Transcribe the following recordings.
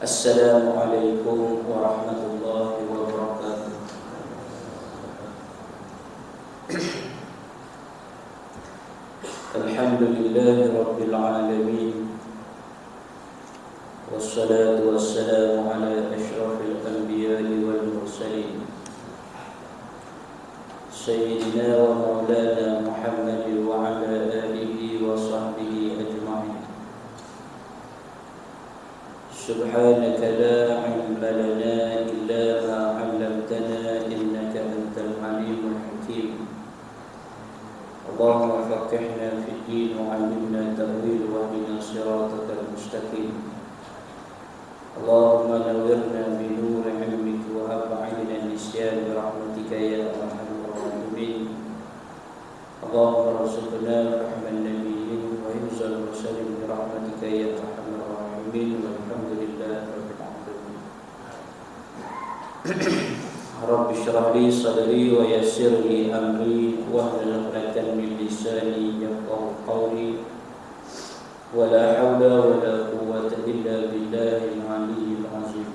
Assalamualaikum warahmatullahi wabarakatuh. Alhamdulillahi rabbil alamin. Wassalatu wassalamu ala asyrafil anbiya'i wal mursalin Sayyidina wa maulana Muhammadin wa ala alihi wa sahbihi ajma'in. Subhanaka la ilma lana illa ma 'allamtana innaka antal alimul hakim. Allahumma faqihna fid din wa 'allimna ta'wil wa ihdina siratal mustaqim. Allahumma nawwirna bi nuri 'ilmika wa ab'idna nisyan bi rahmatika ya arhamar rahimin. Allahumma rzuqna rahman nabiyyin wa hifzal mursalin bi rahmatika ya arhamar rahimin. Walhamdulillahi rabbil alamin. Rabbi shrah li sadri wa yassir li amri wahlul 'uqdatam min lisani yafqahu qawli. Wala haula wala quwwata illa billahil aliyyil azim.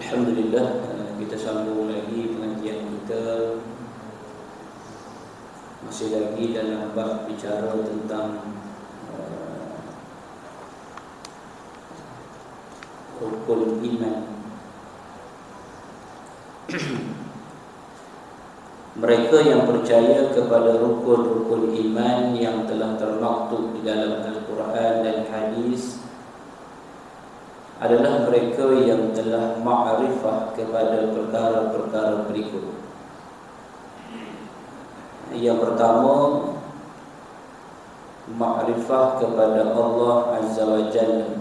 Alhamdulillah, kita sambung lagi pengajian kita. Masih lagi dalam bab bicara tentang rukun iman. Mereka yang percaya kepada rukun-rukun iman yang telah termaktub di dalam Al-Quran dan Hadis adalah mereka yang telah ma'rifah kepada perkara-perkara berikut. Yang pertama, ma'rifah kepada Allah Azza wa Jalla,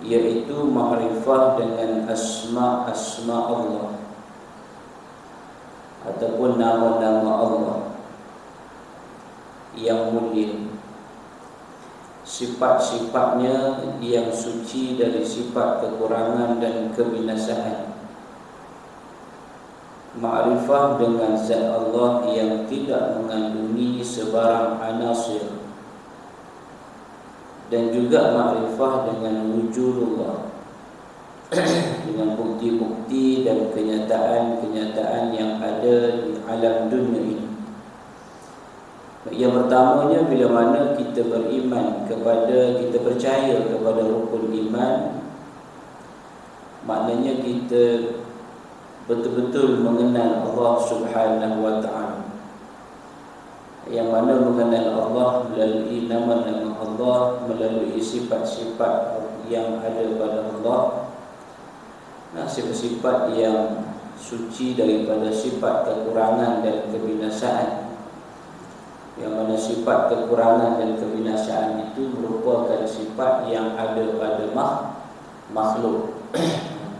yaitu ma'rifah dengan asma' Allah ataupun nama-nama Allah yang mulia, sifat-sifatnya yang suci dari sifat kekurangan dan kebinasaan, ma'rifah dengan zat Allah yang tidak mengandungi sebarang anasir, dan juga ma'rifah dengan wujudullah, dengan bukti-bukti dan kenyataan-kenyataan yang ada di alam dunia ini. Yang pertamanya, bila mana kita beriman kepada, kita percaya kepada rukun iman, maknanya kita betul-betul mengenal Allah Subhanahu wa ta'ala. Yang mana mengenal Allah melalui nama-nama Allah, melalui sifat-sifat yang ada pada Allah, sifat-sifat yang suci daripada sifat kekurangan dan kebinasaan. Yang mana sifat kekurangan dan kebinasaan itu merupakan sifat yang ada pada makhluk.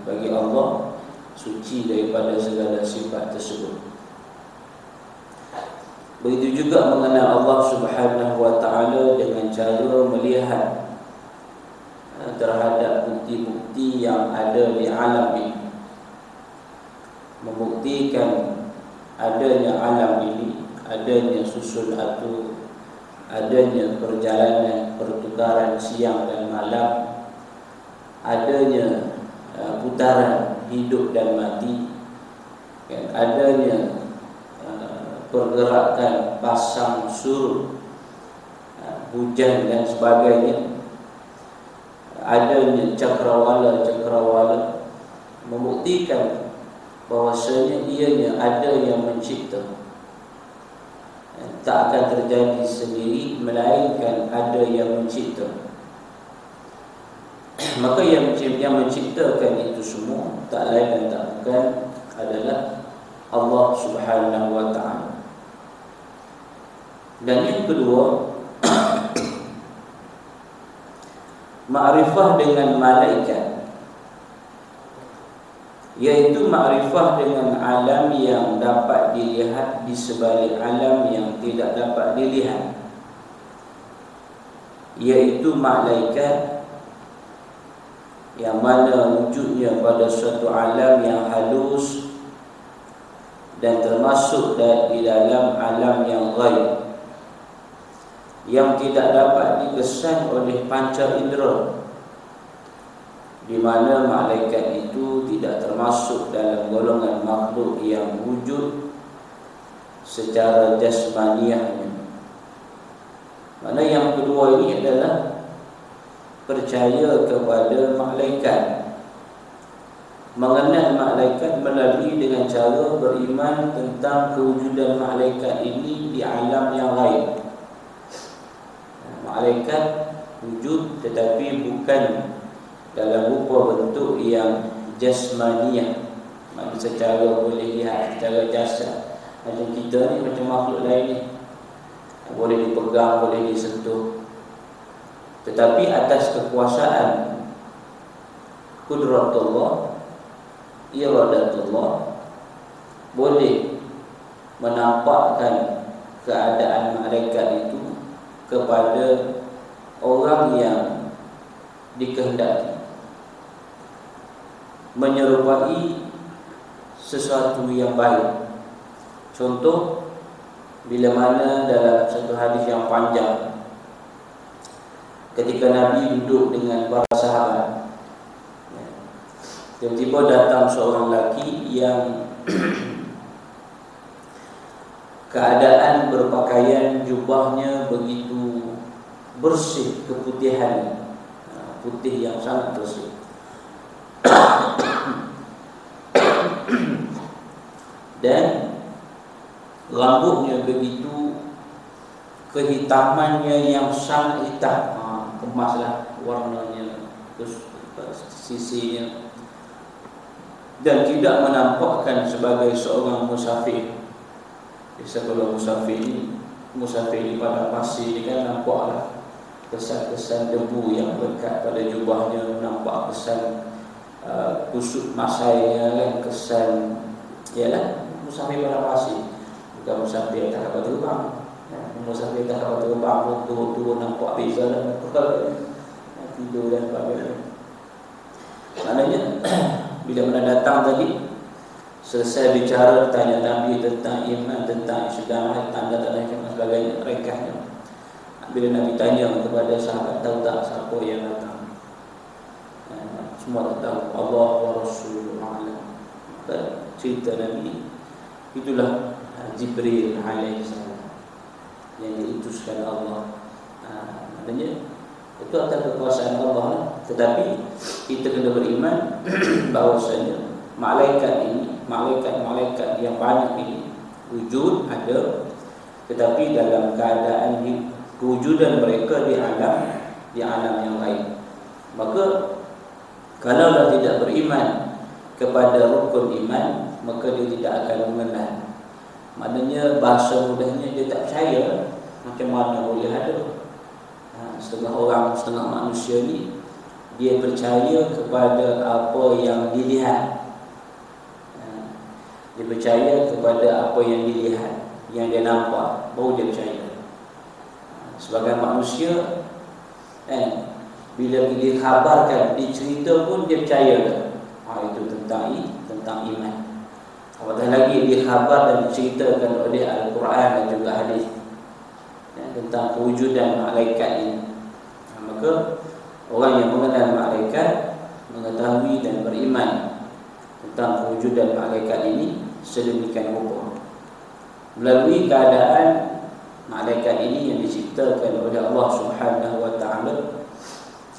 Bagi Allah, suci daripada segala sifat tersebut. Begitu juga mengenal Allah Subhanahu wa ta'ala dengan cara melihat terhadap bukti-bukti yang ada di alam ini, membuktikan adanya alam ini, adanya susun atur, adanya perjalanan pertukaran siang dan malam, adanya putaran hidup dan mati, adanya pergerakan pasang surut, hujan dan sebagainya, adanya cakrawala, membuktikan bahwasanya ianya ada yang mencipta. Tak akan terjadi sendiri, melainkan ada yang mencipta. Maka yang menciptakan itu semua tak lain dan tak bukan adalah Allah Subhanahu wa ta'ala. Dan yang kedua, ma'rifah dengan malaikat, yaitu ma'rifah dengan alam yang dapat dilihat di sebalik alam yang tidak dapat dilihat, yaitu malaikat yang mana wujudnya pada suatu alam yang halus dan termasuk di dalam alam yang ghaib. yang tidak dapat dikesan oleh panca indera, di mana malaikat itu tidak termasuk dalam golongan makhluk yang wujud secara jasmaniahnya. Mana yang kedua ini adalah percaya kepada malaikat, mengenal malaikat melalui dengan cara beriman tentang kewujudan malaikat ini di alam yang lain. Malaikat wujud tetapi bukan dalam rupa bentuk yang jasmaniah, maknanya secara boleh lihat, secara jasad. Macam kita ni, macam makhluk lain ni, boleh dipegang, boleh disentuh. Tetapi atas kekuasaan qudratullah, iradatullah, boleh menampakkan keadaan malaikat itu kepada orang yang dikehendaki, menyerupai sesuatu yang baik. Contoh, bila mana dalam satu hadis yang panjang, ketika Nabi duduk dengan para sahabat, tiba-tiba datang seorang lelaki yang keadaan berpakaian jubahnya begitu bersih keputihan, putih yang sangat bersih. Dan rambutnya begitu kehitamannya yang sangat hitam, kemaslah warnanya, terus sisinya, dan tidak menampakkan sebagai seorang musafir. Biasa kalau musafir ini pada pasir ni kan nampaklah kesan-kesan debu yang lekat pada jubahnya, nampak kesan kusut masainya kan, kesan, ialah musafir pada pasir, bukan musafir tak kapal terbang. Musafir tak kapal terbang turun nampak beza dan tidur dan sebagainya. Maknanya bila mana datang tadi, selesai bicara, tanya Nabi tentang iman, tentang Islam, tanda-tanda dan sebagainya, rekahnya. Bila Nabi tanya kepada sahabat, tahu tak siapa yang datang? Semua tak tahu. Allah wa Rasulullah alam. Cerita Nabi, itulah Jibril alaihissalam yang diutuskan Allah. Maknanya itu atas kekuasaan Allah. Tetapi kita kena beriman bahawasanya malaikat ini, malaikat yang banyak ini wujud, ada, tetapi dalam keadaan kewujudan mereka di alam yang lain. Maka kalaulah tidak beriman kepada rukun iman, maka dia tidak akan mengenal. Maknanya bahasa mudahnya dia tak percaya. Macam mana boleh ada setengah orang, setengah manusia ni dia percaya kepada apa yang dilihat. Dia percaya kepada apa yang dilihat, yang dia nampak, baru dia percaya. Sebagai manusia, bila dikhabarkan, dicerita pun dia percaya. Itu tentang iman. Apatah lagi dikhabar dan diceritakan oleh Al-Quran dan juga hadis tentang kewujudan malaikat ini, maka orang yang mengenal malaikat, mengetahui dan beriman tentang kewujudan malaikat ini sedemikian rupa, melalui keadaan malaikat ini yang diciptakan oleh Allah Subhanahu wa taala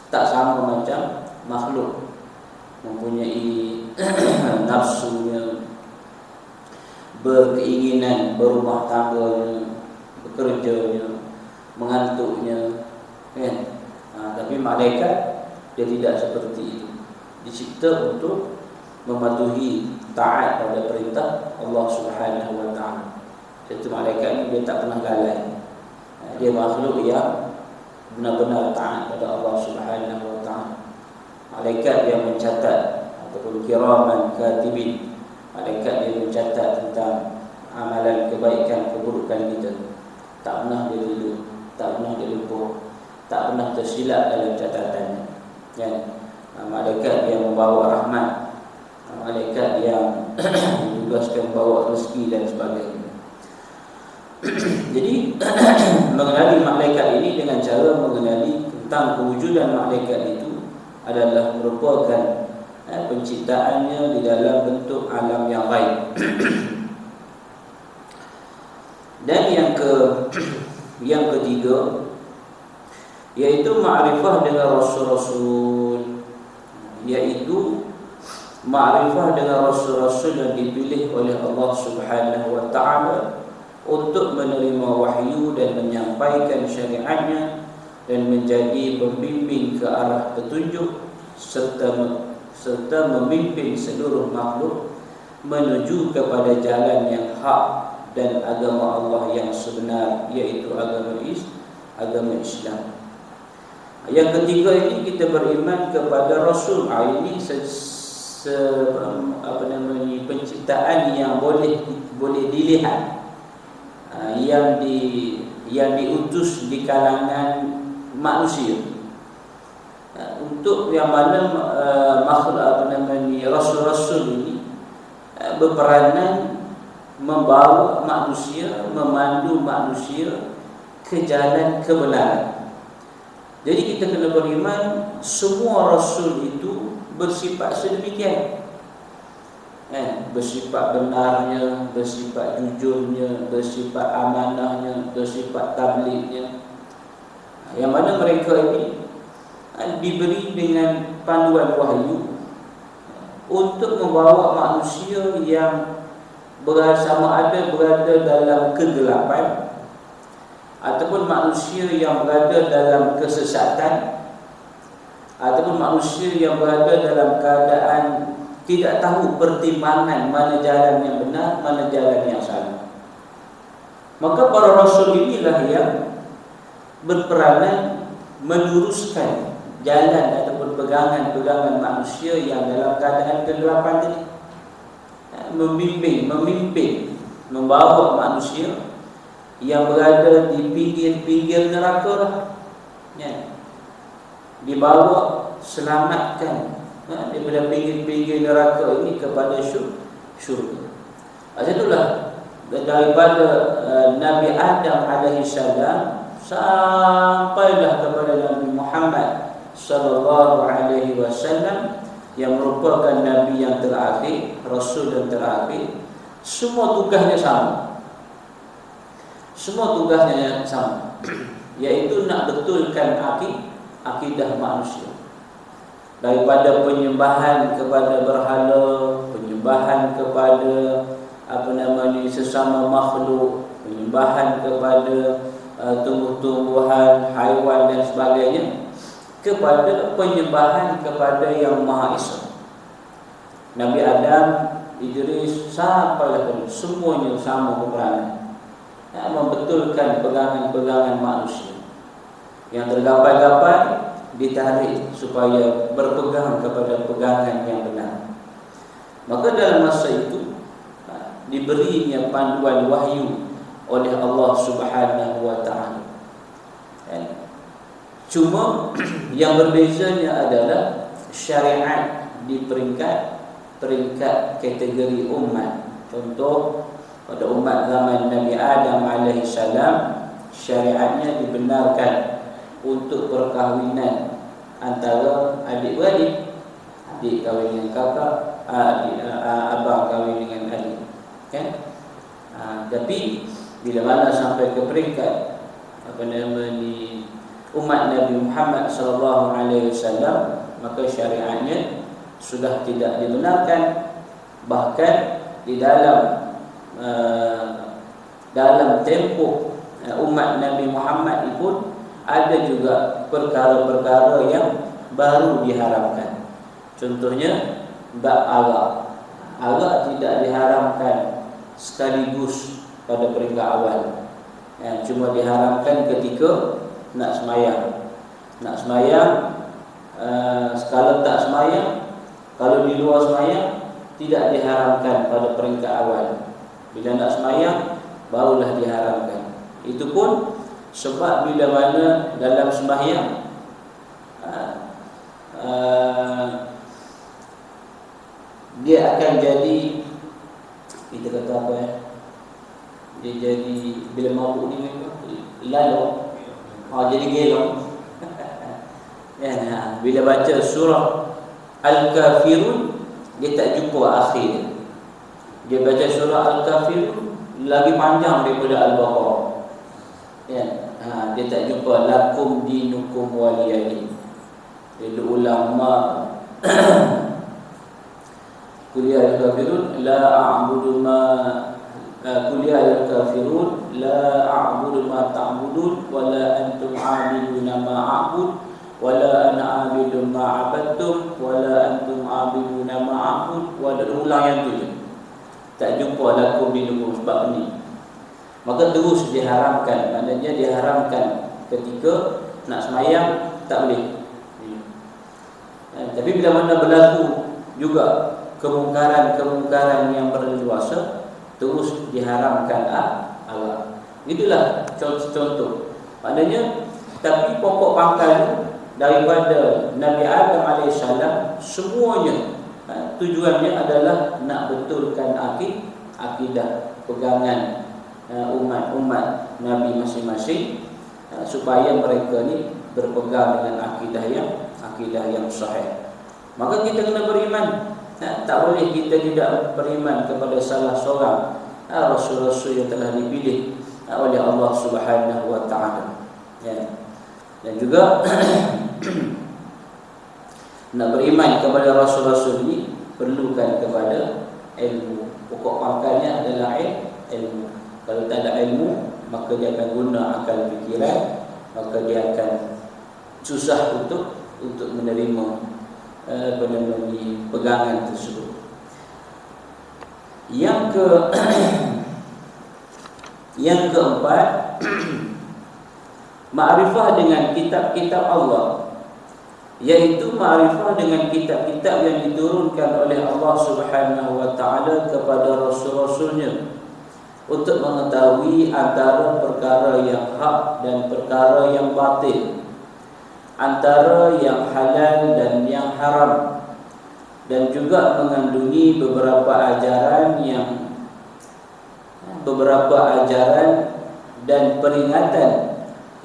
tak sama macam makhluk, mempunyai nafsunya, berkeinginan, berumah tangganya, bekerjanya, mengantuknya, kan? Tapi malaikat dia tidak seperti itu. Dicipta untuk mematuhi, taat pada perintah Allah Subhanahu wa taala. Itu malaikat ni dia tak pernah lalai. Dia makhluk yang benar-benar taat pada Allah Subhanahu wa taala. Malaikat yang mencatat ataupun kiraman katibin, malaikat yang mencatat tentang amalan kebaikan keburukan kita. Tak pernah dia tidur, tak pernah dia lupa, tak pernah tersilap dalam catatannya. Ya. Malaikat yang membawa rahmat, malaikat yang ditugaskan membawa rezeki dan sebagainya. Jadi mengenali malaikat ini dengan cara mengenali tentang kewujudan malaikat itu adalah merupakan penciptaannya di dalam bentuk alam yang gaib. Dan yang ketiga yaitu ma'rifah dengan rasul-rasul, yaitu ma'rifah dengan rasul-rasul yang dipilih oleh Allah Subhanahu wa taala untuk menerima wahyu dan menyampaikan syariatnya dan menjadi pembimbing ke arah petunjuk serta memimpin seluruh makhluk menuju kepada jalan yang hak dan agama Allah yang sebenar, yaitu agama Islam. Yang ketiga ini kita beriman kepada Rasul. Ini penciptaan yang boleh dilihat, yang diutus di kalangan manusia. Untuk yang mana makhluk rasul-rasul ini berperanan membawa manusia, memandu manusia ke jalan kebenaran. Jadi kita kena beriman semua rasul itu bersifat sedemikian, bersifat benarnya, bersifat jujurnya, bersifat amanahnya, bersifat tablignya. Yang mana mereka ini diberi dengan panduan wahyu untuk membawa manusia yang sama ada berada dalam kegelapan ataupun manusia yang berada dalam kesesatan ataupun manusia yang berada dalam keadaan tidak tahu pertimbangan mana jalan yang benar, mana jalan yang salah. Maka para rasul inilah yang berperanan meluruskan jalan ataupun pegangan-pegangan manusia yang dalam keadaan kegelapan ini, memimpin, membawa manusia yang berada di pinggir-pinggir neraka lah, dibawa, selamatkan daripada pinggir-pinggir neraka ini kepada syurga. Itulah daripada Nabi Adam alaihi salam sampailah kepada Nabi Muhammad sallallahu alaihi wasallam yang merupakan nabi yang terakhir, rasul yang terakhir. Semua tugasnya sama. Semua tugasnya sama, yaitu nak betulkan akidah manusia. Daripada penyembahan kepada berhala, penyembahan kepada sesama makhluk, penyembahan kepada tumbuh-tumbuhan, haiwan dan sebagainya, kepada penyembahan kepada yang Maha Esa. Nabi Adam, Idris sampai semuanya sama berperanan membetulkan pegangan-pegangan manusia. Yang tergapai-gapai ditarik supaya berpegang kepada pegangan yang benar. Maka dalam masa itu diberinya panduan wahyu oleh Allah Subhanahu wa taala. Cuma yang berbezanya adalah syariat di peringkat kategori umat. Contoh, pada umat zaman Nabi Adam alaihi salam, syariatnya dibenarkan untuk perkahwinan antara adik-beradik, adik kahwin dengan kakak, abang kahwin dengan adik, kan? Tapi bila mana sampai ke peringkat umat Nabi Muhammad sallallahu alaihi wasallam, maka syariatnya sudah tidak dibenarkan. Bahkan di dalam tempoh umat Nabi Muhammad itu ada juga perkara-perkara yang baru diharamkan. Contohnya bab arak tidak diharamkan sekaligus pada peringkat awal. Cuma diharamkan ketika nak semayang. Kalau tak semayang, kalau di luar semayang, tidak diharamkan pada peringkat awal. Bila nak semayang, barulah diharamkan. Itu pun sebab bila mana dalam sembahyang dia akan jadi, kita kata apa Dia jadi bila mabuk ni memang lalu. Jadi gelong. Ya, bila baca surah Al-Kafirun, dia tak jumpa akhir. Dia baca surah Al-Kafirun lagi panjang daripada Al-Baqarah. Ya, dia tak jumpa lakum dinukum waliyadin. Dia ulang ma kuliah Al-Kafirun la a'budu ma kuliah Al-Kafirun la a'budu ma ta'budun wala antum 'abiduna ma a'bud wala ana 'abidun ma 'abadtum wala antum 'abiduna ma a'bud. Wala ulang yang tu je. Tak jumpa lakum dinukum sebab ni. Maka terus diharamkan. Maknanya diharamkan ketika nak semayang tak boleh. Tapi bila mana berlaku juga kemungkaran-kemungkaran yang berleluasa, terus diharamkan Allah. Itulah contoh. Maknanya, tapi pokok pangkal daripada Nabi Adam AS semuanya tujuannya adalah nak betulkan akidah pegangan umat Nabi masing-masing, supaya mereka ni berpegang dengan akidah yang sahih. Maka kita kena beriman. Tak boleh kita tidak beriman kepada salah seorang rasul-rasul yang telah dipilih oleh Allah Subhanahu wa taala. Ya. Dan juga nak beriman kepada rasul-rasul ini perlukan kepada ilmu. Pokok pangkalnya adalah ilmu. Kalau tak ada ilmu, maka dia akan guna akal fikiran, maka dia akan susah untuk menerima pegangan tersebut. Yang keempat, ma'rifah dengan kitab-kitab Allah, yaitu ma'rifah dengan kitab-kitab yang diturunkan oleh Allah Subhanahu wa taala kepada rasul-rasulnya, untuk mengetahui antara perkara yang hak dan perkara yang batil, antara yang halal dan yang haram, dan juga mengandungi beberapa ajaran dan peringatan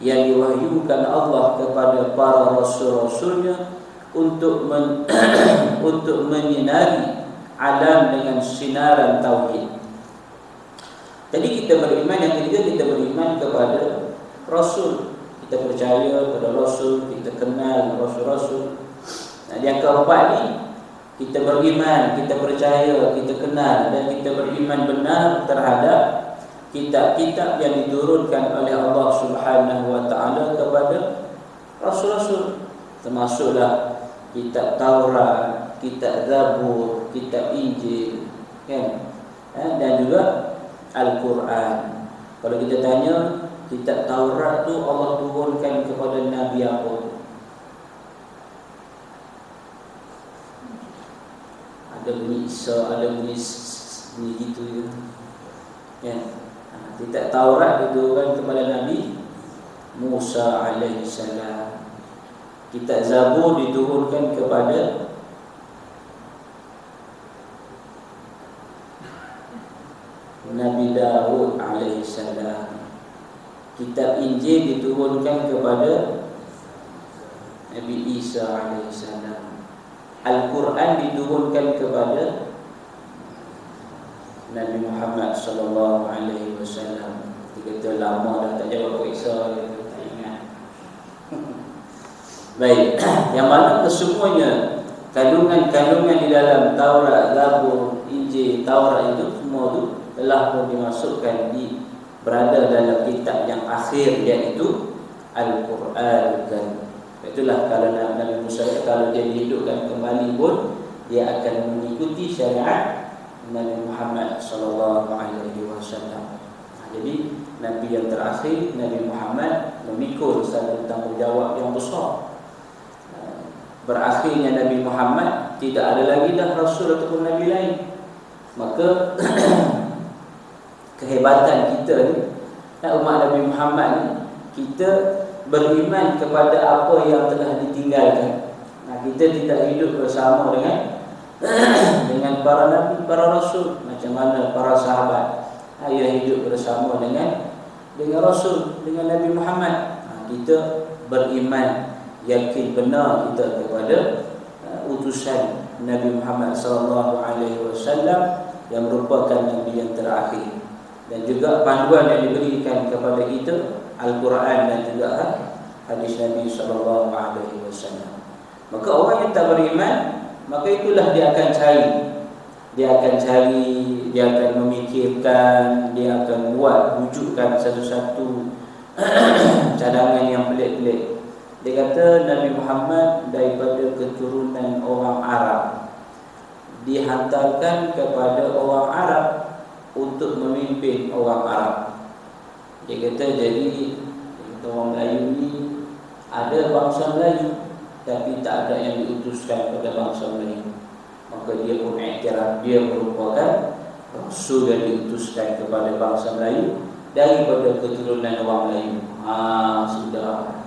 yang diwahyukan Allah kepada para rasul-rasulnya untuk menyinari alam dengan sinaran tauhid. Jadi kita beriman, yang ketiga kita beriman kepada Rasul. Kita percaya kepada Rasul, kita kenal Rasul-Rasul. Yang keempat ni, kita beriman, kita percaya, kita kenal dan kita beriman benar terhadap kitab-kitab yang diturunkan oleh Allah Subhanahu wa taala kepada Rasul-Rasul. Termasuklah kitab Taurat, kitab Zabur, kitab Injil, kan? Dan juga Al-Quran. Kalau kita tanya, kitab Taurat tu Allah turunkan kepada Nabi apa? Ada bunyi Isa, ada bunyi gitu ya. Ya. Kitab Taurat diturunkan kepada Nabi Musa alaihissalam. Kitab Zabur diturunkan kepada Nabi Daud alaihissalam. Kitab Injil diturunkan kepada Nabi Isa alaihissalam. Al-Quran diturunkan kepada Nabi Muhammad sallallahu alaihi wasallam. Dia kata lama dah tak jawab Pak Isa, dia tak ingat. Baik, yang mana kesemuanya kandungan-kandungan di dalam Taurat, Zabur, Injil, Taurat itu semua itu telah pun dimasukkan berada dalam kitab yang akhir, iaitu Al-Quran. Itulah kalau Nabi Musa kalau dia dihidupkan kembali pun dia akan mengikuti syariat Nabi Muhammad sallallahu alaihi wasallam. Jadi Nabi yang terakhir, Nabi Muhammad, memikul satu tanggungjawab yang besar. Berakhirnya Nabi Muhammad, tidak ada lagi dah rasul ataupun nabi lain. Maka kehebatan kita ni, umat Nabi Muhammad ni, kita beriman kepada apa yang telah ditinggalkan. Kita tidak hidup bersama dengan para nabi, para rasul, macam mana para sahabat. yang hidup bersama dengan Rasul, dengan Nabi Muhammad. Kita beriman, yakin benar kita kepada utusan Nabi Muhammad sallallahu alaihi wasallam yang merupakan nabi yang terakhir, dan juga panduan yang diberikan kepada kita Al-Quran dan juga hadis Nabi sallallahu alaihi wasallam. Maka orang yang tak beriman, maka itulah dia akan cari, dia akan memikirkan, dia akan buat, wujudkan satu-satu cadangan yang pelik-pelik. Dia kata Nabi Muhammad daripada keturunan orang Arab, dihantarkan kepada orang Arab untuk memimpin orang Arab. Dia kata jadi orang Melayu ni ada bangsa Melayu, tapi tak ada yang diutuskan kepada bangsa Melayu. Maka dia pun iktiraf dia merupakan Rasul yang diutuskan kepada bangsa Melayu daripada keturunan orang Melayu. Sudah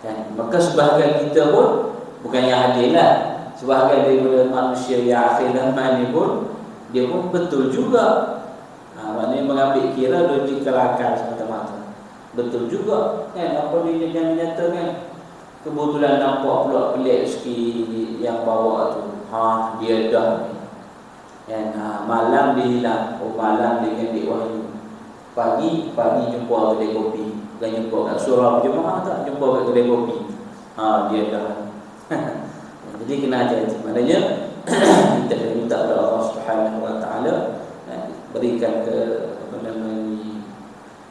kan? Maka sebahagian kita pun bukannya adil lah, sebahagian daripada manusia yang akhir zaman ni pun dia pun betul juga. Maknanya mengambil kira logikal akal semata-mata. Betul juga kan apa dia yang dinyatakan. Kebetulan nampak pula pelik sikit yang bawa tu. Dia dah kan, malam dia hilang. Malam dia ambil wahyu. Pagi jumpa kedai kopi. Bukan jumpa kat surau jemaah, tak jumpa kat kedai kopi. Dia dah. Jadi kena hati-hati. Maknanya kita minta kepada Allah Subhanahu Wa Taala berikan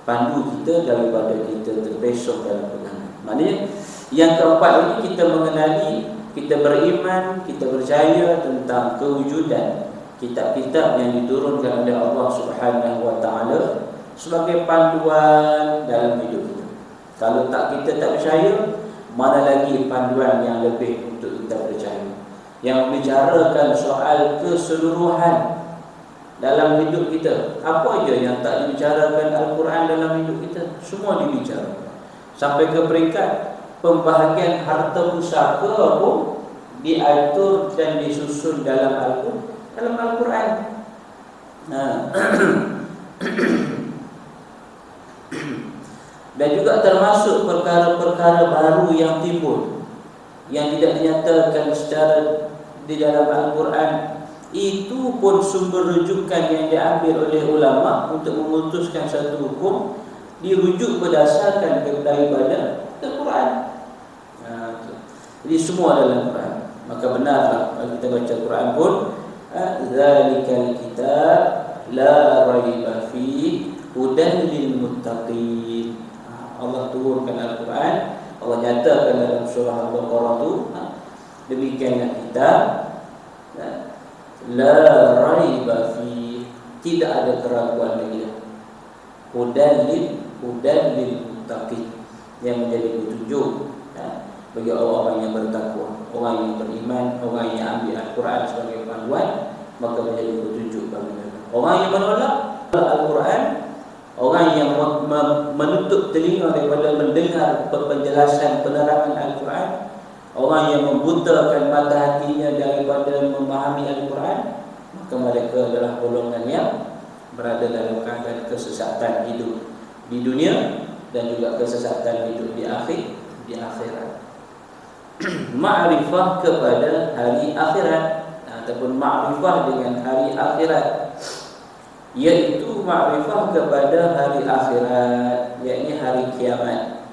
pandu kita daripada kita terpesong dalam pegangan. Maknanya yang keempat ini kita mengenali, kita beriman, kita percaya tentang kewujudan kitab-kitab yang diturunkan oleh Allah Subhanahu Wa Taala sebagai panduan dalam hidup kita. Kalau kita tak percaya, mana lagi panduan yang lebih untuk kita percaya, yang membicarakan soal keseluruhan dalam hidup kita. Apa aja yang tak dibicarakan Al-Quran dalam hidup kita, semua dibicarakan. Sampai ke peringkat pembahagian harta pusaka pun diatur dan disusun dalam Al-Quran. Dan juga termasuk perkara-perkara baru yang timbul, yang tidak dinyatakan secara di dalam Al-Quran, itu pun sumber rujukan yang diambil oleh ulama untuk memutuskan satu hukum, dirujuk berdasarkan daripada Al-Quran. Jadi semua dalam Quran. Maka benarlah kalau kita baca Quran pun, zalikal kitab la raiba fi hudan lil muttaqin. Allah turunkan Al-Quran, Allah nyatakan dalam surah Al-Baqarah tu, demikianlah kitab la raiba fi, tidak ada keraguan lagi, hudan lil muttaqin, yang menjadi petunjuk bagi orang-orang yang bertakwa, orang yang beriman, orang yang ambil Al-Quran sebagai panduan, maka menjadi petunjuk bagi mereka. Orang yang menolak Al-Quran, orang yang menutup telinga daripada mendengar penjelasan penerangan Al-Quran, orang yang membutakan mata hatinya daripada memahami Al-Quran, maka mereka adalah golongan yang berada dalam keadaan kesesatan hidup di dunia dan juga kesesatan hidup di akhirat. Ma'rifah kepada hari akhirat ataupun ma'rifah dengan hari akhirat, iaitu ma'rifah kepada hari akhirat, yakni hari kiamat.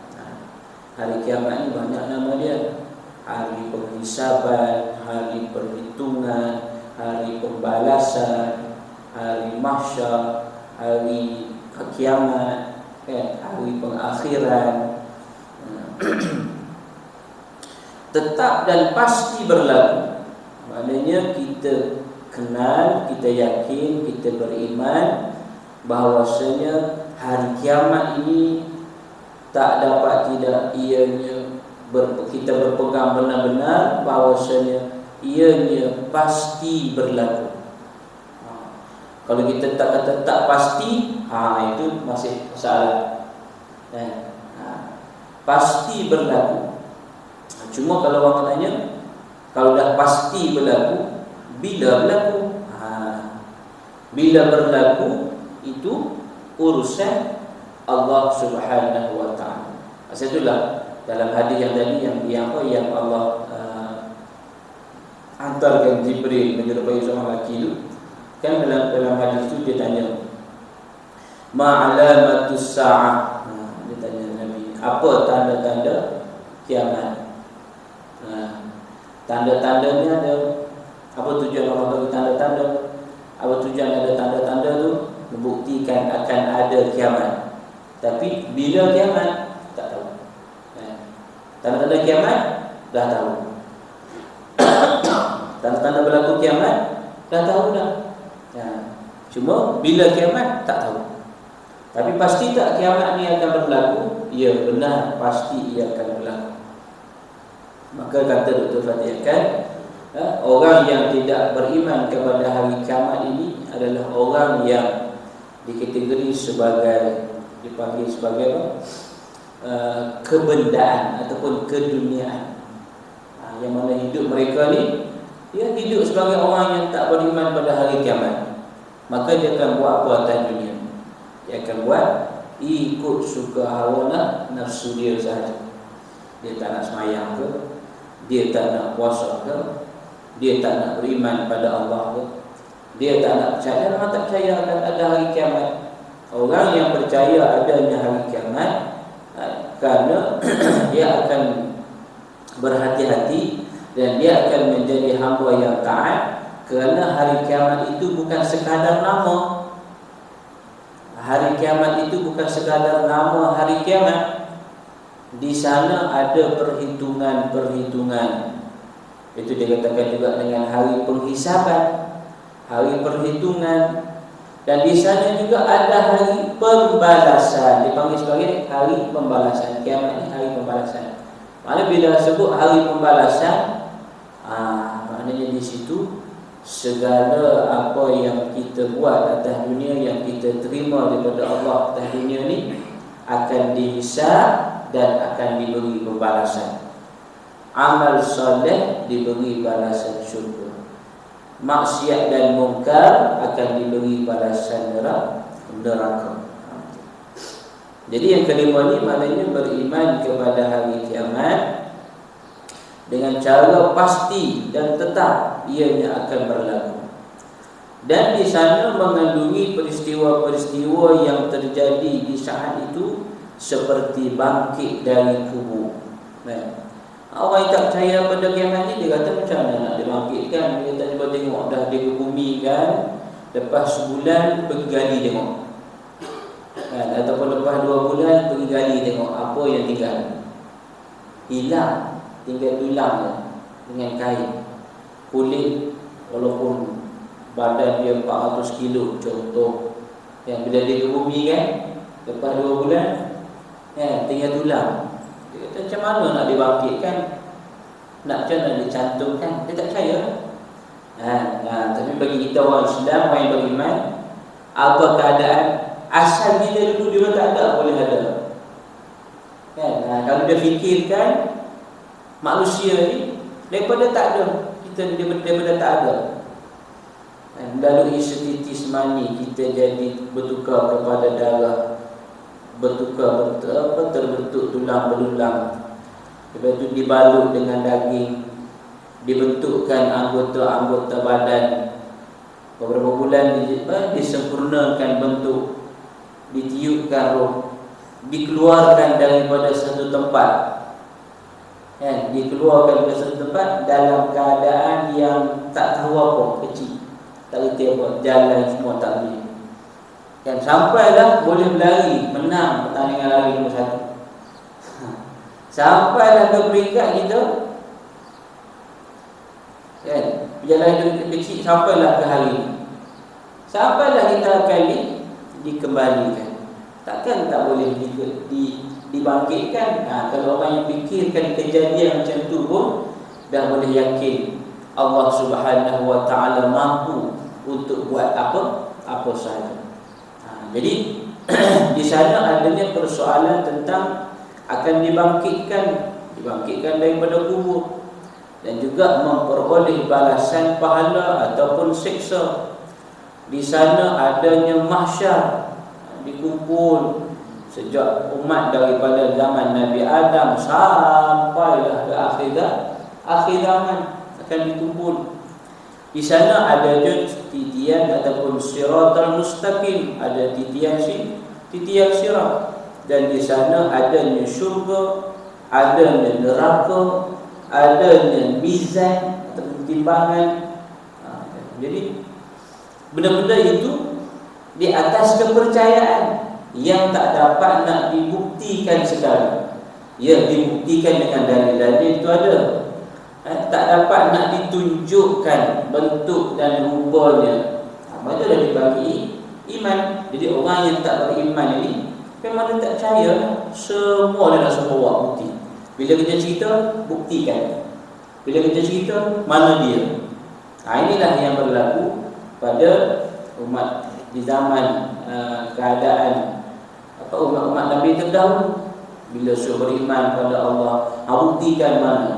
Hari kiamat ni banyak nama dia. Hari penghisaban, hari perhitungan, hari pembalasan, hari mahsyar, hari kiamat, hari pengakhiran. Tetap dan pasti berlaku. Maknanya kita kenal, kita yakin, kita beriman bahawasanya hari kiamat ini tak dapat tidak ianya kita berpegang benar-benar bahawasanya ianya pasti berlaku. Kalau kita tak kata tak pasti, itu masih salah. Pasti berlaku. Cuma kalau orang tanya, kalau dah pasti berlaku, bila berlaku? Bila berlaku, itu urusan Allah Subhanahu wa taala. Sebab itulah dalam hadis yang tadi yang Allah hantarkan Jibril menyerupai seorang lelaki itu, kan dalam hadis itu dia tanya, ma alamatus saah. Dia tanya Nabi, apa tanda-tanda kiamat? Tanda-tandanya ada. Apa tujuan Allah bagi tanda-tanda? Apa tujuan ada tanda-tanda tu? Membuktikan akan ada kiamat. Tapi bila kiamat tak tahu. Tanda-tanda kiamat dah tahu. Tanda-tanda berlaku kiamat dah tahu dah. Cuma bila kiamat tak tahu. Tapi pasti tak kiamat ni akan berlaku? Ya, benar, pasti ia akan berlaku. Maka kata Dr. Fatih kan, orang yang tidak beriman kepada hari kiamat ini adalah orang yang dikategori sebagai, dipanggil sebagai apa? Kebendaan ataupun keduniaan. Yang mana hidup mereka ni, dia hidup sebagai orang yang tak beriman pada hari kiamat. Maka dia akan buat apa atas dunia? Dia akan buat ikut suka hawa nafsu dia sahaja. Dia tak nak semayang ke, dia tak nak puasa ke, dia tak nak beriman pada Allah ke, dia tak nak percaya, memang tak percaya akan ada hari kiamat. Orang yang percaya adanya hari kiamat, kerana dia akan berhati-hati dan dia akan menjadi hamba yang taat, kerana hari kiamat itu bukan sekadar nama. Hari kiamat itu bukan sekadar nama hari kiamat. Di sana ada perhitungan-perhitungan. Itu dikatakan juga dengan hari penghisaban, hari perhitungan. Dan di sana juga ada hari pembalasan. Dipanggil sebagai hari pembalasan. Kiamat ini hari pembalasan. Maknanya bila sebut hari pembalasan, maknanya di situ segala apa yang kita buat atas dunia, yang kita terima daripada Allah atas dunia ni, akan dihisab dan akan diberi pembalasan. Amal soleh diberi balasan syurga, maksiat dan mungkar akan diberi balasan neraka. Jadi yang kelima ni maknanya beriman kepada hari kiamat dengan cara pasti dan tetap ianya akan berlaku. Dan di sana mengandungi peristiwa-peristiwa yang terjadi di saat itu, seperti bangkit dari kubur. Orang yang tak percaya pada kiamat ni, dia kata macam mana nak dibangkitkan? Dia tak cuba tengok dah dia ke bumi kan, lepas sebulan pergi gali tengok, ataupun lepas 2 bulan pergi gali tengok apa yang tinggal. Hilang, tinggal tulang dengan kain. Kulit walaupun badan dia 400 kilo contoh, yang bila dia ke bumi kan, lepas 2 bulan tinggal tulang. Dia kata macam mana nak dibangkitkan, nak macam mana dicantumkan? Dia tak percaya. Tapi bagi kita orang Islam, orang yang beriman, apa keadaan asal kita dulu dia tak ada, boleh ada. Kalau dia fikirkan manusia ni daripada tak ada, kita daripada tak ada, melalui setitis mani kita jadi bertukar kepada darah, bertukar terbentuk tulang belulang, lepas itu dibalut dengan daging, dibentukkan anggota-anggota badan. Beberapa bulan disempurnakan bentuk, ditiupkan roh, dikeluarkan daripada satu tempat, dikeluarkan dari satu tempat dalam keadaan yang tak tahu apa, kecil, tak reti apa, jalan semua tak boleh. Sampailah boleh berlari, menang pertandingan lari nombor 1. Sampailah ke peringkat kita, perjalanan kecil, sampailah ke hari ini. Sampailah kita akan dikembalikan. Takkan tak boleh dibangkitkan. Kalau orang yang fikirkan kejadian macam tu pun dah boleh yakin Allah Subhanahu wa taala mampu untuk buat apa sahaja. Jadi di sana adanya persoalan tentang akan dibangkitkan daripada kubur, dan juga memperoleh balasan pahala ataupun siksa. Di sana adanya mahsyar, dikumpul sejak umat daripada zaman Nabi Adam sampailah ke akhir zaman akan dikumpul. Di sana ada titian ataupun siratal mustaqim, ada titian sirat, dan di sana adanya syurga, adanya neraka, adanya mizan atau timbangan. Jadi benda-benda itu di atas kepercayaan yang tak dapat nak dibuktikan sekarang. Ya, dibuktikan dengan dalil-dalil itu ada. Tak dapat nak ditunjukkan bentuk dan rupanya. Maka dah dibagi iman. Jadi orang yang tak beriman ini memang dia tak percaya. Semua dia nak suruh bawa bukti. Bila kita cerita, buktikan. Bila kita cerita, mana dia. Inilah yang berlaku pada umat di zaman keadaan umat-umat Nabi terdahulu. Bila suruh beriman pada Allah, buktikan mana.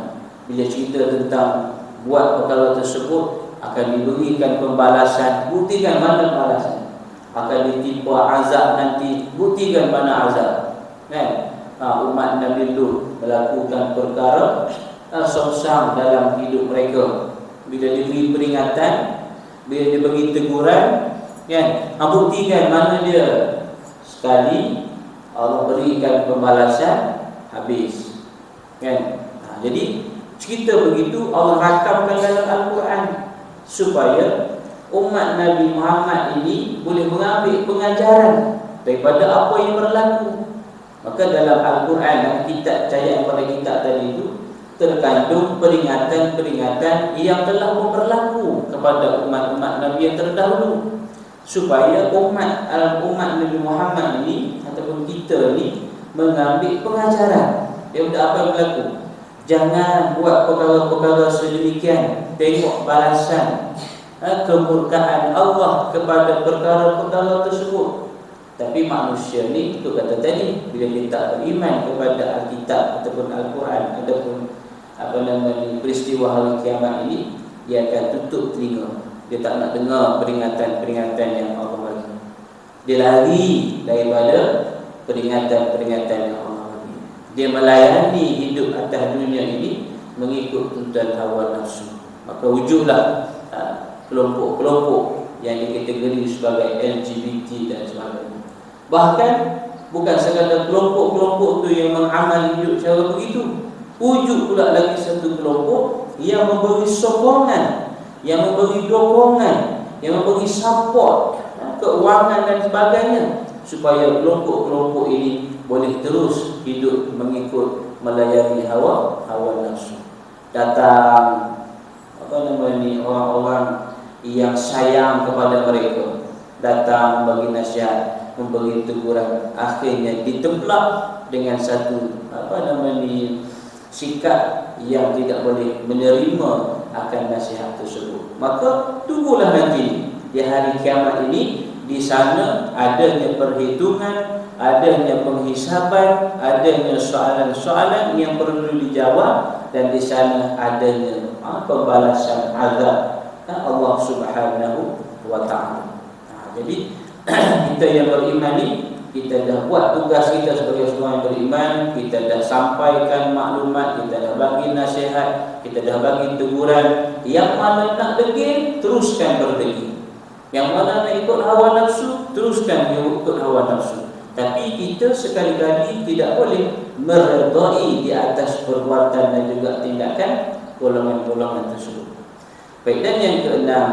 Bila cerita tentang buat perkara tersebut akan diberikan pembalasan, buktikan mana pembalasan. Akan ditimpa azab nanti, buktikan mana azab. Kan? Umat Nabi Lut melakukan perkara songsang dalam hidup mereka. Bila diberi peringatan, bila diberi teguran, kan? Buktikan mana dia. Sekali Allah berikan pembalasan, habis. Kan? Jadi cerita begitu Allah rakamkan dalam Al-Quran supaya umat Nabi Muhammad ini boleh mengambil pengajaran daripada apa yang berlaku. Maka dalam Al-Quran, kitab cahaya pada kitab tadi itu terkandung peringatan-peringatan yang telah berlaku kepada umat-umat Nabi yang terdahulu, supaya umat Nabi Muhammad ini ataupun kita ni mengambil pengajaran daripada apa yang berlaku. Jangan buat perkara-perkara sedemikian, tengok balasan kemurkaan Allah kepada perkara-perkara tersebut. Tapi manusia ni, itu kata tadi, bila dia tak beriman kepada Alkitab ataupun Al-Quran ataupun peristiwa hari kiamat ini, dia akan tutup telinga. Dia tak nak dengar peringatan-peringatan yang Allah bagi. Dia lari daripada peringatan-peringatan yang Allah bagi. Dia melayani hidup atas dunia ini mengikut tuntutan hawa nafsu. Maka wujudlah kelompok-kelompok yang dikategori sebagai LGBT dan sebagainya. Bahkan bukan sekadar kelompok-kelompok tu yang mengamal hidup secara begitu, wujud pula lagi satu kelompok yang memberi sokongan, yang memberi dorongan, yang memberi support, keuangan dan sebagainya, supaya kelompok-kelompok ini boleh terus hidup mengikut melayani hawa nafsu. Datang orang-orang yang sayang kepada mereka, datang bagi nasihat, memberi teguran, akhirnya ditemplak dengan satu sikap yang tidak boleh menerima akan nasihat tersebut. Maka tunggulah nanti di hari kiamat ini, di sana adanya perhitungan, adanya penghisaban, adanya soalan-soalan yang perlu dijawab, dan di sana adanya pembalasan azab Allah Subhanahu wa ta'ala. Jadi kita yang beriman ni, kita dah buat tugas kita sebagai seorang yang beriman. Kita dah sampaikan maklumat, kita dah bagi nasihat, kita dah bagi teguran. Yang mana nak degil, teruskan berdegil. Yang mana nak ikut hawa nafsu, teruskan ikut hawa nafsu. Tapi kita sekali-kali tidak boleh meredai di atas perbuatan dan juga tindakan golongan-golongan tersebut. Baik, dan yang keenam,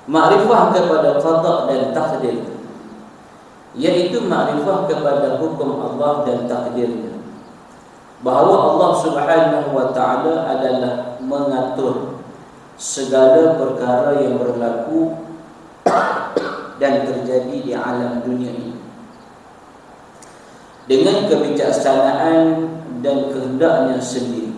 makrifah kepada qada dan takdir, iaitu makrifah kepada hukum Allah dan takdirnya, bahawa Allah Subhanahu wa ta'ala adalah mengatur segala perkara yang berlaku dan terjadi di alam dunia ini dengan kebijaksanaan dan kehendaknya sendiri.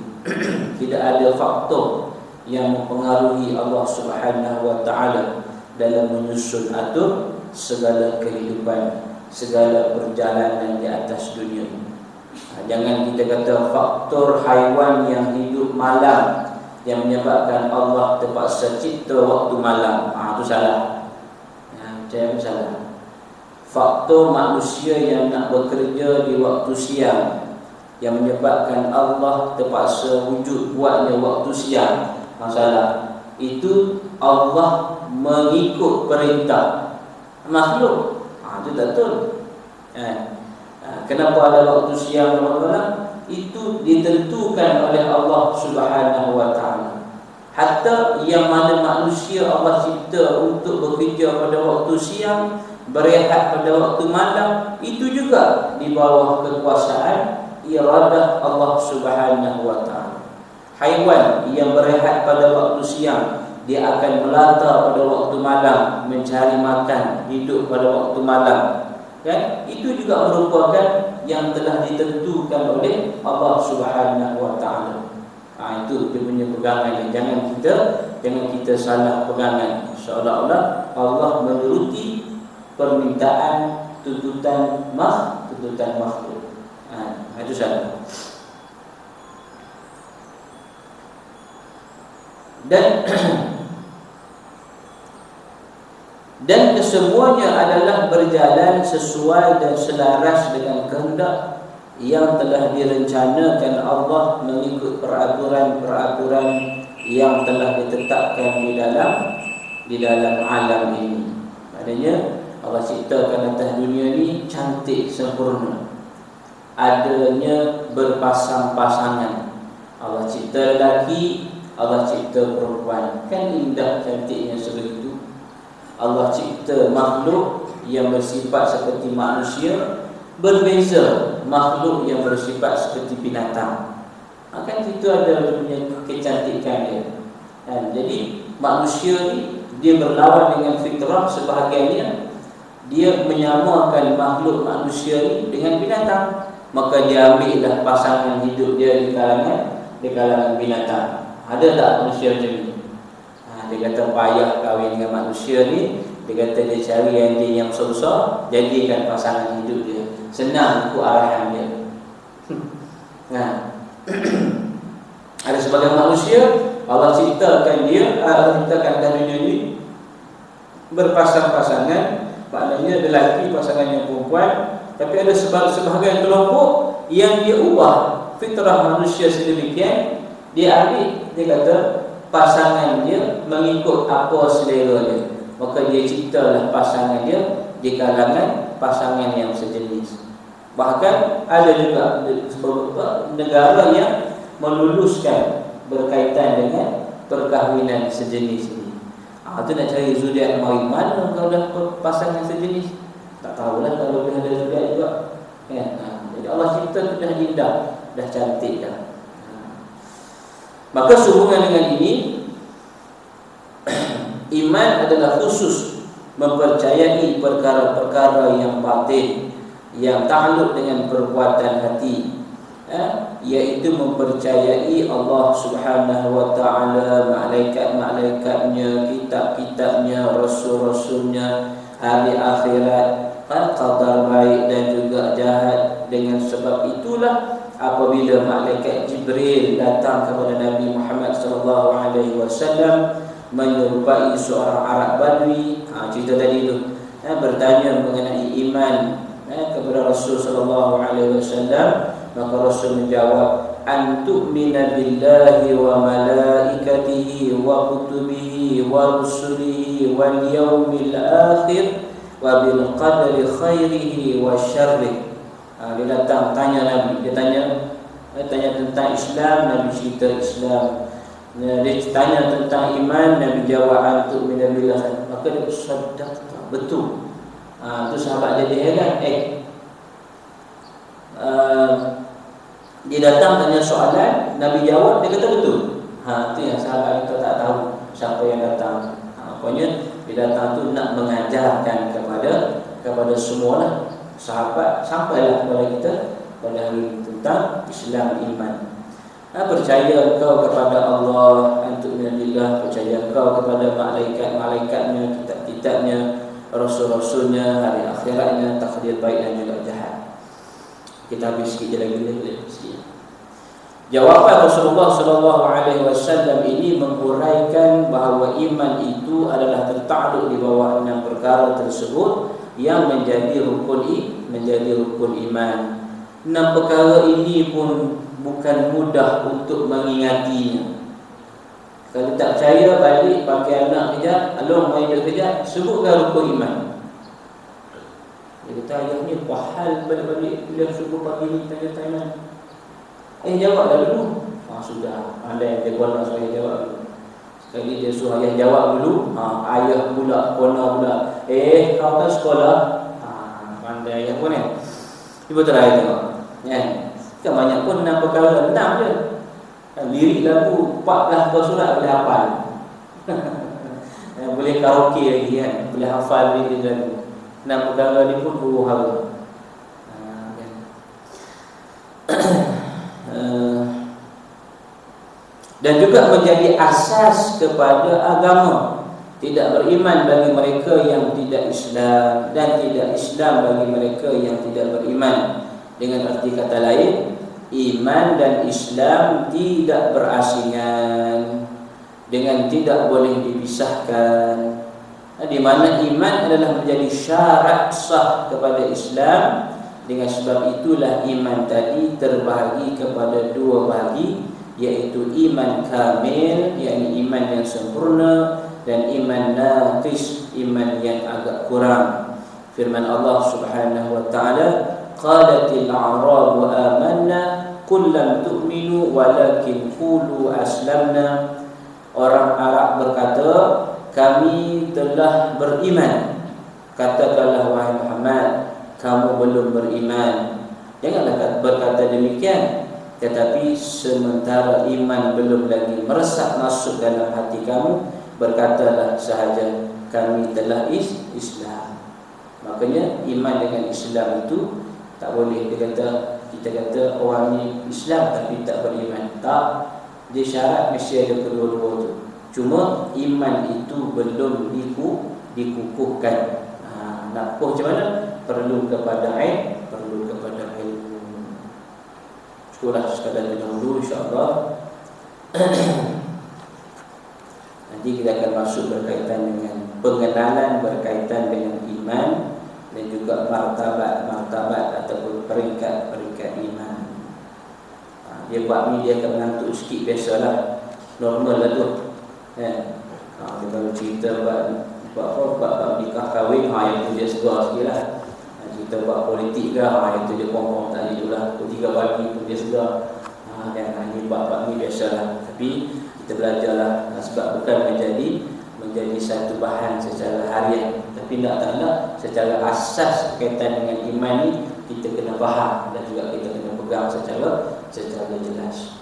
Tidak ada faktor yang mempengaruhi Allah Subhanahu wa ta'ala dalam menyusun atur segala kehidupan, segala perjalanan di atas dunia ini. Jangan kita kata faktor haiwan yang hidup malam yang menyebabkan Allah terpaksa cipta waktu malam. Itu salah. Percaya salah. Faktor manusia yang nak bekerja di waktu siang yang menyebabkan Allah terpaksa wujud buatnya waktu siang. Masalah itu Allah mengikut perintah makhluk. Itu tak betul. Kenapa ada waktu siang dan waktu malam? Itu ditentukan oleh Allah Subhanahu wa taala. Hatta yang mana manusia Allah cipta untuk bekerja pada waktu siang, berehat pada waktu malam, itu juga di bawah kekuasaan iradah Allah Subhanahu wa taala. Haiwan yang berehat pada waktu siang, dia akan melata pada waktu malam mencari makan, hidup pada waktu malam. Kan? Itu juga merupakan yang telah ditentukan oleh Allah Subhanahu wa taala. Itu dia punya pegangan. Jangan kita salah pegangan. Seolah-olah Allah menuruti permintaan tuntutan makhluk. Itu salah. Dan kesemuanya adalah berjalan sesuai dan selaras dengan kehendak yang telah direncanakan Allah mengikut peraturan-peraturan yang telah ditetapkan di dalam alam ini. Maknanya Allah ciptakan atas dunia ini cantik sempurna. Adanya berpasang-pasangan. Allah cipta lelaki, Allah cipta perempuan. Kan indah cantiknya sebegitu. Allah cipta makhluk yang bersifat seperti manusia, berbeza makhluk yang bersifat seperti binatang. Kan itu ada punya kecantikan dia. Jadi manusia ni dia berlawan dengan fitrah. Sebahagiannya dia menyamakan makhluk manusia ni dengan binatang, maka dia ambillah pasangan hidup dia di kalangan binatang. Ada tak manusia macam ni? Dia kata payah kahwin dengan manusia ni. Dia kata dia cari anjing yang besar-besar, jadikan pasangan hidup dia. Senang ikut arahan dia. Ada sebagian manusia Allah ciptakan dunia ini berpasang-pasangan. Maknanya lelaki pasangannya perempuan. Tapi ada sebahagian kelompok yang dia ubah fitrah manusia sedemikian. Dia ambil, dia kata pasangan dia mengikut apa selera dia, maka dia ciptalah pasangan dia di kalangan pasangan yang sejenis. Bahkan ada juga negara yang meluluskan berkaitan dengan perkahwinan sejenis ini. Itu nak cari zodiak mari mana kalau dah pasangan sejenis? Tak tahulah kalau dah ada zodiak juga. Jadi Allah cipta tu dah indah, dah cantik dah. Maka sehubungan dengan ini, iman adalah khusus mempercayai perkara-perkara yang batin, yang takluk dengan perbuatan hati, iaitu mempercayai Allah Subhanahu wa taala, malaikat-malaikatnya, kitab-kitabnya, rasul-rasulnya, hari akhirat, qadar baik dan juga jahat. Dengan sebab itulah apabila malaikat Jibril datang kepada Nabi Muhammad SAW menyerupai seorang Arab Badui, cerita tadi tu, bertanya mengenai iman kepada Rasul SAW, maka Rasul menjawab, an tu'mina billahi wa malaikatihi wa kutubihi wa rusulihi wal yawmil akhir wa bil qadri khairihi wa syarrihi. Dia datang tanya Nabi, dia tanya tentang Islam, Nabi cerita Islam. Dia tanya tentang iman, Nabi jawab antum min billah. Maka dia bersadaq, betul. Tu sahabat jadi heran. Dia datang tanya soalan, Nabi jawab, dia kata betul. Tu yang sahabat kita tak tahu siapa yang datang. Pokoknya dia datang tu nak mengajarkan kepada semualah sahabat, sampailah kepada kita pada hari ini tentang Islam, iman. Percaya engkau kepada Allah, antum minallah, percaya engkau kepada malaikat-malaikatnya, kitab-kitabnya, rasul-rasulnya, hari akhiratnya, takdir baik dan juga jahat. Kita habis sikit je lagi, boleh sikit. Jawapan Rasulullah SAW ini menguraikan bahawa iman itu adalah tertakluk di bawah 6 perkara tersebut yang menjadi rukun iman. 6 perkara ini pun bukan mudah untuk mengingatinya. Kalau tak percaya, balik pakai anak kejap, alung main dia kejap, sebutkan rukun iman. Dia kata, ayahnya pahal balik-balik bila subuh pagi ni tanya-tanya. Jawab dah dulu. Sudah, andai dia nak suruh ayah jawab dulu. Sekali dia suruh ayah jawab dulu, ayah pula, kona pula. Kau kan sekolah? Pandai ayah pun ni. Ibu terakhir tengok. Kan banyak pun 6 perkara, 6 je. Lirik lagu 14 buah surat boleh hafal. Boleh karaoke lagi kan, boleh hafal lirik lagu. 6 perkara ni pun huru hara. Dan juga menjadi asas kepada agama. Tidak beriman bagi mereka yang tidak Islam, dan tidak Islam bagi mereka yang tidak beriman. Dengan arti kata lain, iman dan Islam tidak berasingan, dengan tidak boleh dipisahkan. Di mana iman adalah menjadi syarat sah kepada Islam. Dengan sebab itulah iman tadi terbahagi kepada 2 bahagi, iaitu iman kamil, yakni iman yang sempurna, dan iman naqis, iman yang agak kurang. Firman Allah Subhanahu wa taala, qalatil a'rabu amanna qul lam tu'minu walakin qulu aslamna. Orang Arab berkata, kami telah beriman. Katakanlah wahai Muhammad, kamu belum beriman. Janganlah berkata demikian. Tetapi sementara iman belum lagi meresap masuk dalam hati kamu, berkatalah sahaja, kami telah Islam. Makanya iman dengan Islam itu tak boleh kita kata orang ni Islam tapi tak beriman. Tak, dia syarat mesti ada kedua-dua tu. Cuma iman itu belum dikukuhkan. Nak kukuh macam mana? Perlu kepada perlu kepada ilmu. Cukuplah sekadar dahulu, insya-Allah. Nanti kita akan masuk berkaitan dengan pengenalan berkaitan dengan iman, dan juga martabat ataupun peringkat iman. Dia buat ni dia akan mengantuk sikit, biasalah, normal lah tu. Kita kalau cerita buat nikah kahwin, yang tu dia segar sikit lah. Kita buat politik ke, yang tu dia kompong tak jugalah. Pukul 3 pagi pun dia segar. Dan ini buat ni biasalah. Tapi kita belajarlah, sebab bukan menjadi satu bahan secara harian. Tapi tak nak secara asas berkaitan dengan iman ni kita kena faham, dan juga kita kena pegang secara jelas.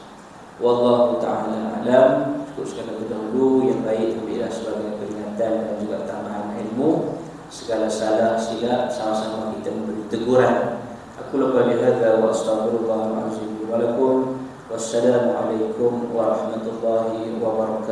Wallahu ta'ala alam. Cukup sekadar terdahulu. Yang baik ambillah sebagai peringatan dan juga tambahan ilmu. Segala salah silap sama-sama kita memberi teguran. Aku lupa dihadza wa astaghfirullahal azim wa lakum. Wassalamualaikum warahmatullahi wabarakatuh.